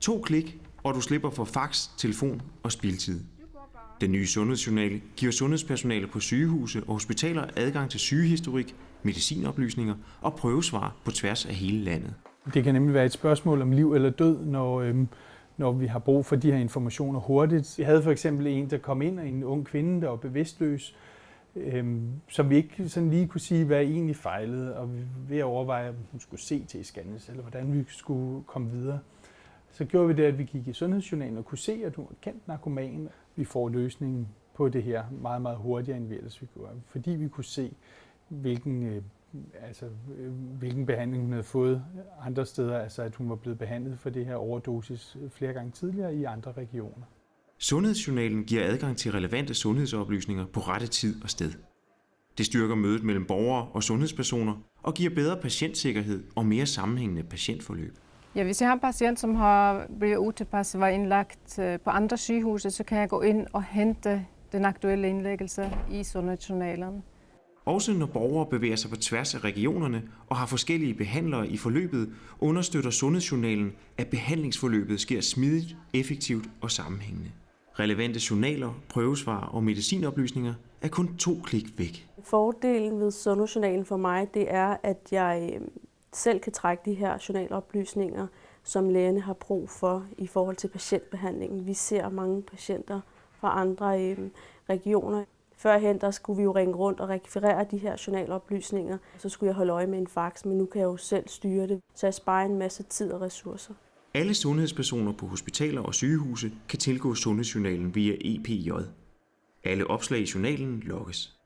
2 klik, og du slipper for fax, telefon og spildtid. Den nye sundhedsjournal giver sundhedspersonale på sygehuse og hospitaler adgang til sygehistorik, medicinoplysninger og prøvesvar på tværs af hele landet. Det kan nemlig være et spørgsmål om liv eller død, når vi har brug for de her informationer hurtigt. Vi havde for eksempel en, der kom ind, en ung kvinde, der var bevidstløs, som vi ikke sådan lige kunne sige, hvad egentlig fejlede, og vi ved at overveje, om hun skulle CT-scannes, eller hvordan vi skulle komme videre. Så gjorde vi det, at vi gik i sundhedsjournalen og kunne se, at hun var kendt narkoman. Vi får løsningen på det her meget, meget hurtigere, end vi ellers ville gøre, fordi vi kunne se, hvilken behandling hun havde fået andre steder, altså at hun var blevet behandlet for det her overdosis flere gange tidligere i andre regioner. Sundhedsjournalen giver adgang til relevante sundhedsoplysninger på rette tid og sted. Det styrker mødet mellem borgere og sundhedspersoner og giver bedre patientsikkerhed og mere sammenhængende patientforløb. Ja, hvis jeg har en patient, som har blevet utilpasset, var indlagt på andre sygehuse, så kan jeg gå ind og hente den aktuelle indlæggelse i sundhedsjournalen. Også når borgere bevæger sig på tværs af regionerne og har forskellige behandlere i forløbet, understøtter sundhedsjournalen, at behandlingsforløbet sker smidigt, effektivt og sammenhængende. Relevante journaler, prøvesvar og medicinoplysninger er kun 2 klik væk. Fordelen ved sundhedsjournalen for mig, det er, at jeg selv kan trække de her journaloplysninger, som lægerne har brug for i forhold til patientbehandlingen. Vi ser mange patienter fra andre regioner. Førhen der skulle vi jo ringe rundt og rekvirere de her journaloplysninger. Så skulle jeg holde øje med en fax, men nu kan jeg jo selv styre det, så jeg sparer en masse tid og ressourcer. Alle sundhedspersoner på hospitaler og sygehuse kan tilgå sundhedsjournalen via EPJ. Alle opslag i journalen logges.